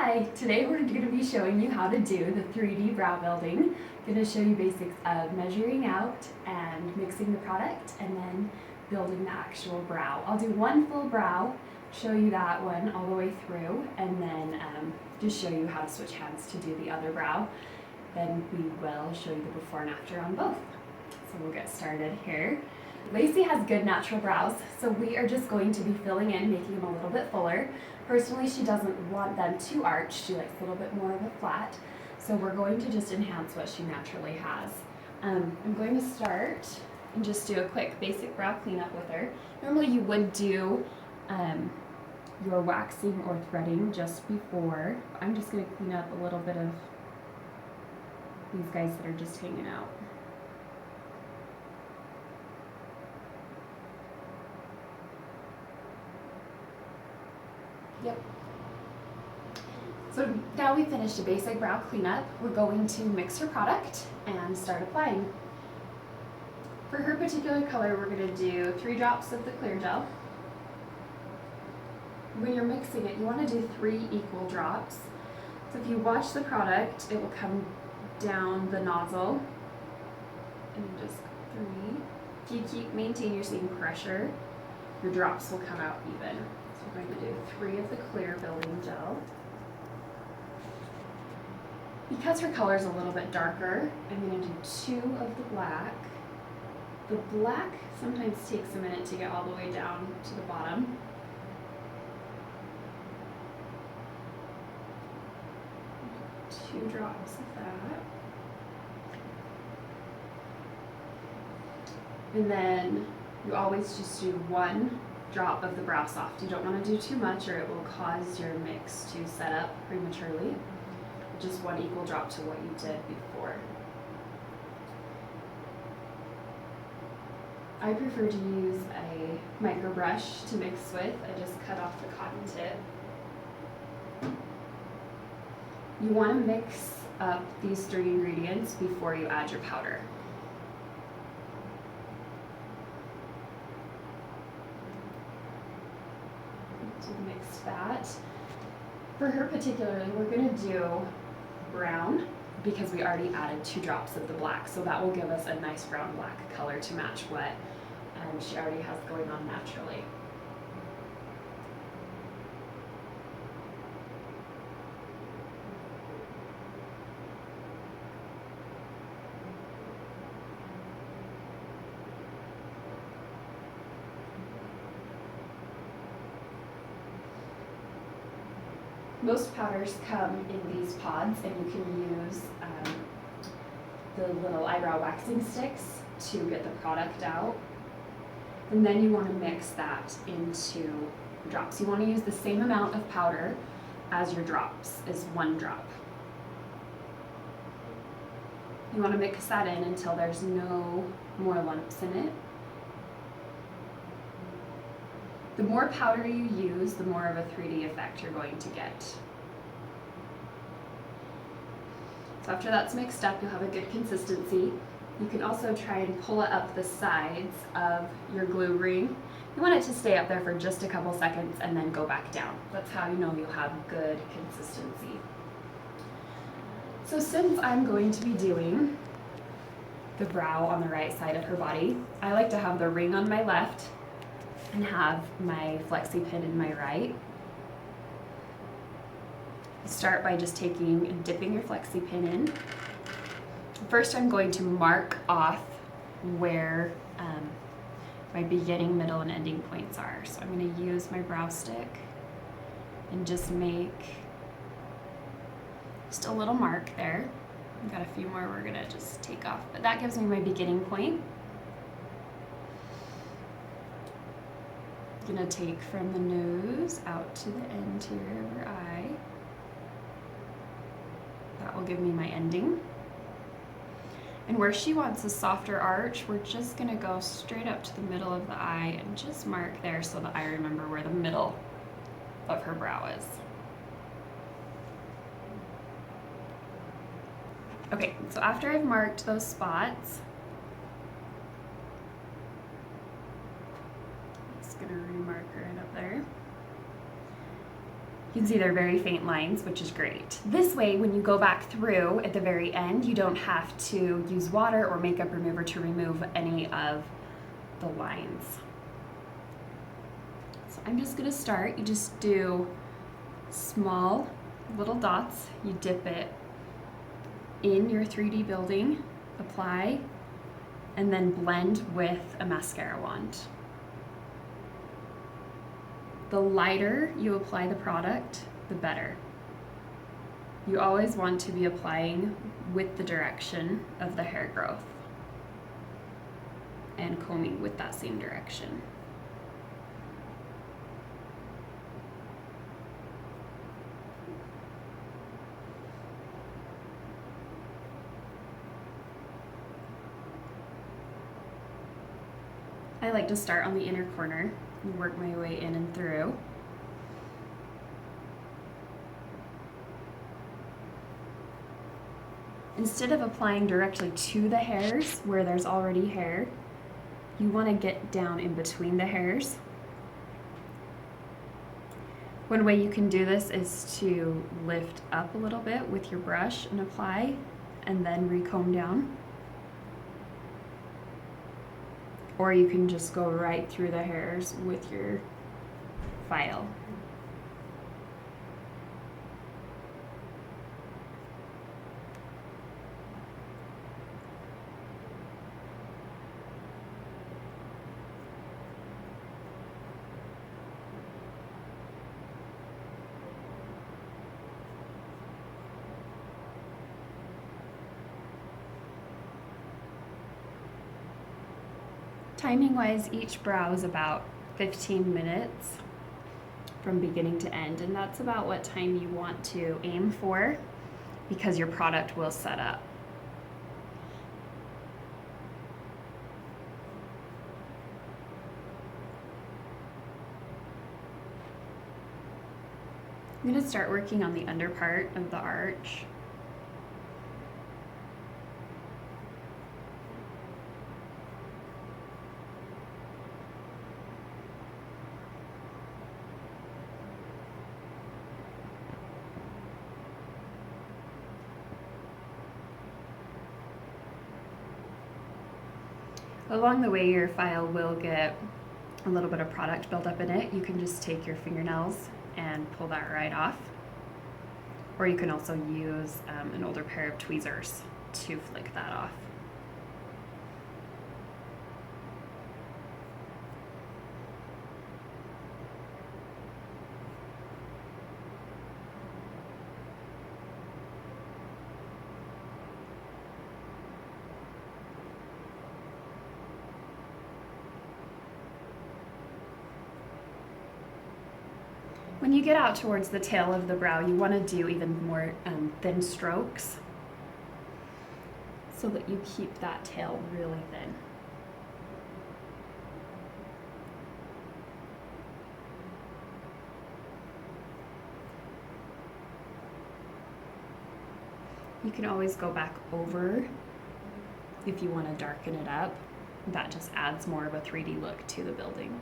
Hi, today we're going to be showing you how to do the 3D brow building. I'm going to show you basics of measuring out and mixing the product and then building the actual brow. I'll do one full brow, show you that one all the way through, and then just show you how to switch hands to do the other brow. Then we will show you the before and after on both. So we'll get started here. Lacey has good natural brows, so we are just going to be filling in, making them a little bit fuller. Personally, she doesn't want them too arched. She likes a little bit more of a flat. So we're going to just enhance what she naturally has. I'm going to start and just do a quick basic brow cleanup with her. Normally you would do your waxing or threading just before. I'm just going to clean up a little bit of these guys that are just hanging out. Yep. So now we finished a basic brow cleanup. We're going to mix her product and start applying. For her particular color, we're going to do 3 drops of the clear gel. When you're mixing it, you want to do 3 equal drops. So if you watch the product, it will come down the nozzle and just 3. If you maintain your same pressure, your drops will come out even. So we're going to do 3 of the clear building gel. Because her color is a little bit darker, I'm going to do 2 of the black. The black sometimes takes a minute to get all the way down to the bottom. Two drops of that. And then you always just do 1 drop of the brow soft. You don't want to do too much or it will cause your mix to set up prematurely. Just 1 equal drop to what you did before. I prefer to use a micro brush to mix with. I just cut off the cotton tip. You want to mix up these 3 ingredients before you add your powder. So mix that. For her particularly, we're going to do brown because we already added 2 drops of the black, so that will give us a nice brown black color to match what she already has going on naturally. Most powders come in these pods, and you can use the little eyebrow waxing sticks to get the product out. And then you want to mix that into drops. You want to use the same amount of powder as your drops, is 1 drop. You want to mix that in until there's no more lumps in it. The more powder you use, the more of a 3D effect you're going to get. So after that's mixed up, you'll have a good consistency. You can also try and pull it up the sides of your glue ring. You want it to stay up there for just a couple seconds and then go back down. That's how you know you'll have good consistency. So since I'm going to be doing the brow on the right side of her body, I like to have the ring on my left and have my flexi pin in my right. Start by just taking and dipping your flexi pin in. First, I'm going to mark off where my beginning, middle, and ending points are. So I'm going to use my brow stick and just make just a little mark there. I've got a few more we're going to just take off, but that gives me my beginning point. I'm going to take from the nose out to the interior of her eye. That will give me my ending. And where she wants a softer arch, we're just going to go straight up to the middle of the eye and just mark there so that I remember where the middle of her brow is. Okay, so after I've marked those spots, I'm just going to remark right up there. You can see they're very faint lines, which is great. This way, when you go back through at the very end, you don't have to use water or makeup remover to remove any of the lines. So I'm just gonna start. You just do small little dots. You dip it in your 3D building, apply, and then blend with a mascara wand. The lighter you apply the product, the better. You always want to be applying with the direction of the hair growth and combing with that same direction. I like to start on the inner corner and work my way in and through. Instead of applying directly to the hairs where there's already hair, you want to get down in between the hairs. One way you can do this is to lift up a little bit with your brush and apply, and then recomb down. Or you can just go right through the hairs with your file. Timing wise, each brow is about 15 minutes from beginning to end, and that's about what time you want to aim for because your product will set up. I'm going to start working on the under part of the arch. Along the way, your file will get a little bit of product built up in it. You can just take your fingernails and pull that right off. Or you can also use an older pair of tweezers to flick that off. When you get out towards the tail of the brow, you want to do even more thin strokes so that you keep that tail really thin. You can always go back over if you want to darken it up. That just adds more of a 3D look to the building.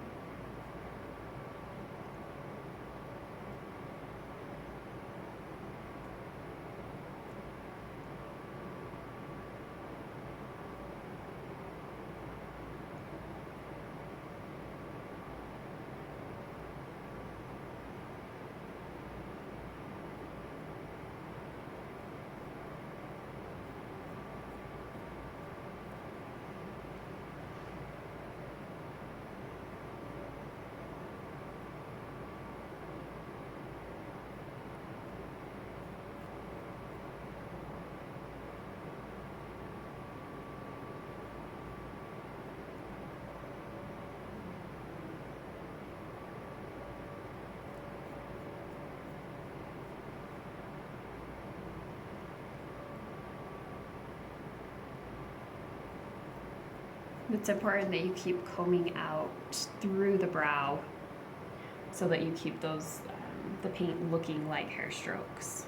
It's important that you keep combing out through the brow so that you keep those the paint looking like hair strokes.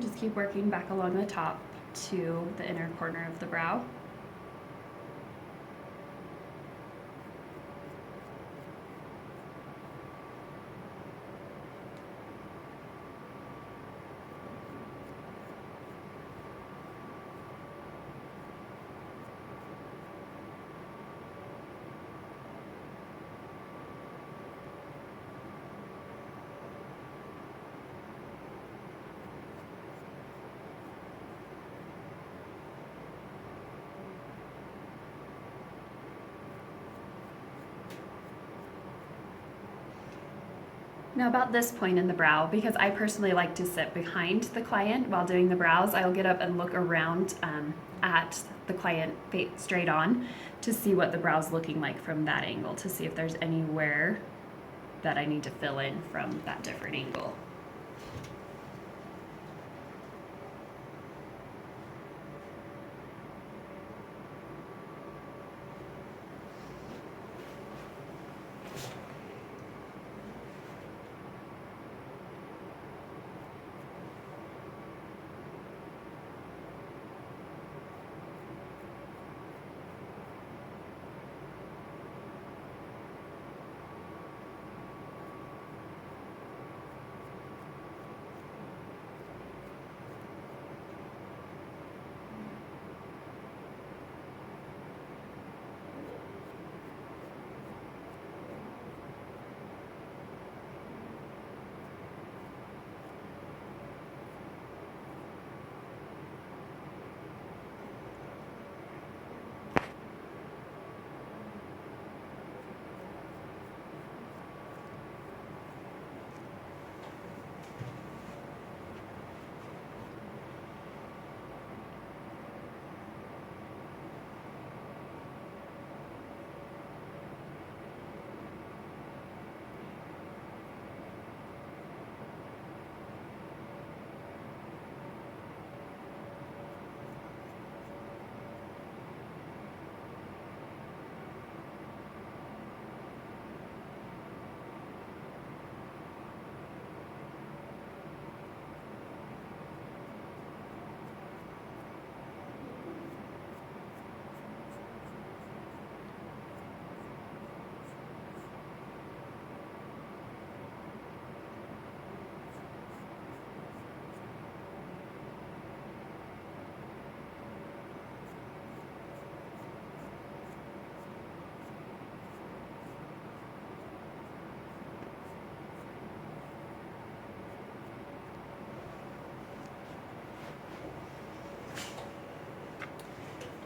Just keep working back along the top to the inner corner of the brow. Now about this point in the brow, because I personally like to sit behind the client while doing the brows, I'll get up and look around at the client straight on to see what the brow's looking like from that angle, to see if there's anywhere that I need to fill in from that different angle.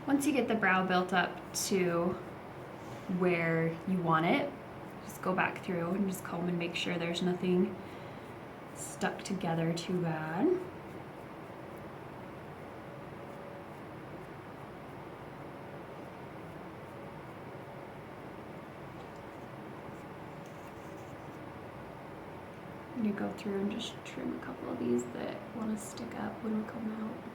Once you get the brow built up to where you want it, just go back through and just comb and make sure there's nothing stuck together too bad. I'm gonna go through and just trim a couple of these that want to stick up when we comb out.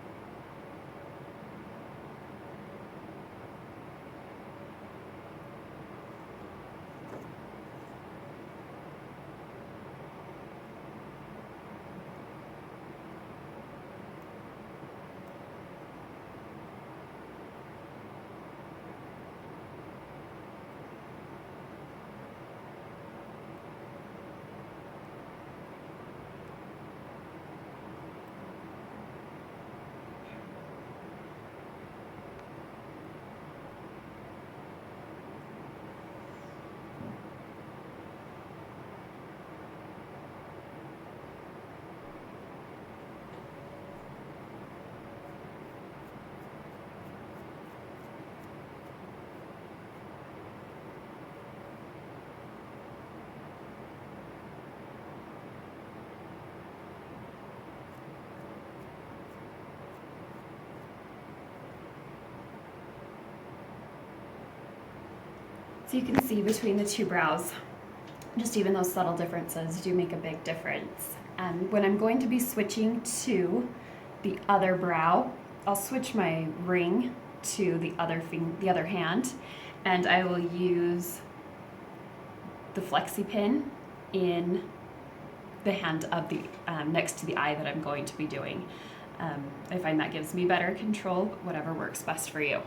So you can see between the two brows, just even those subtle differences do make a big difference. And when I'm going to be switching to the other brow, I'll switch my ring to the other hand, and I will use the flexi pin in the hand of the next to the eye that I'm going to be doing. I find that gives me better control, but whatever works best for you.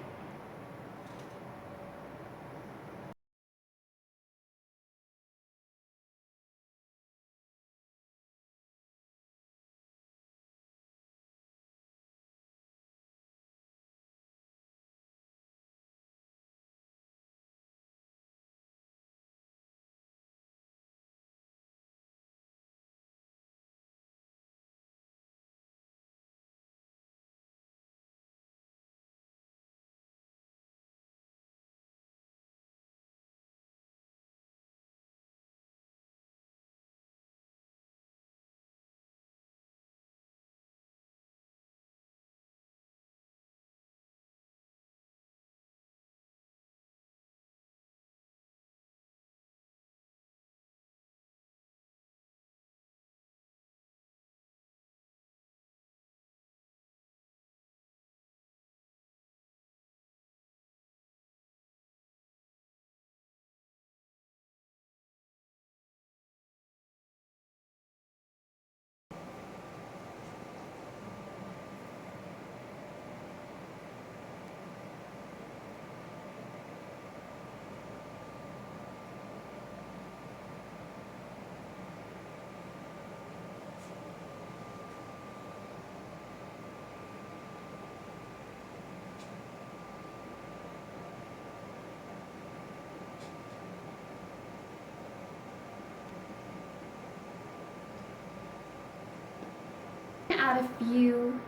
Add a few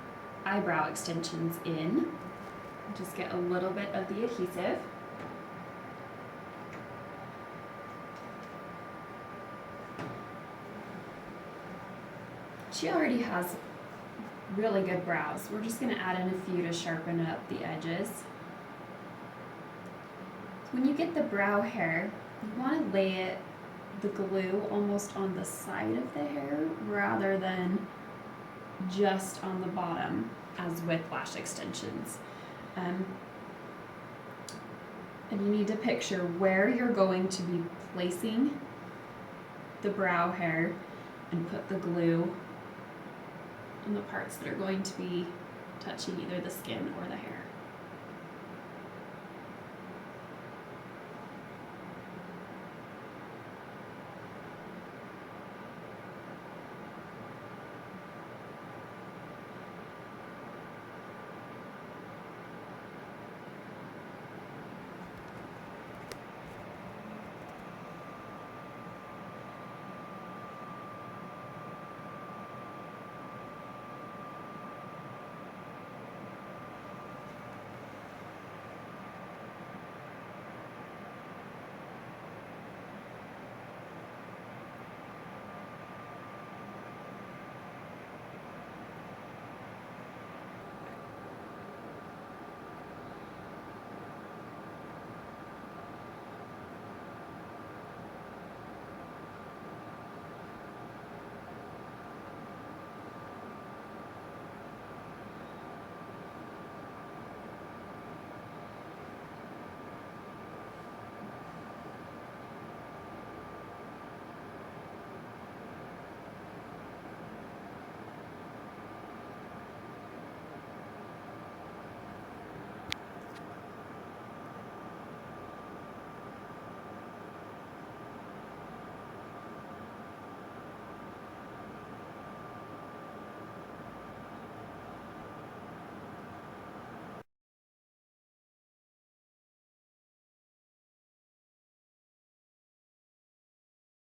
eyebrow extensions in. Just get a little bit of the adhesive. She already has really good brows. We're just going to add in a few to sharpen up the edges. When you get the brow hair, you want to lay the glue almost on the side of the hair rather than just on the bottom as with lash extensions. And you need to picture where you're going to be placing the brow hair and put the glue on the parts that are going to be touching either the skin or the hair.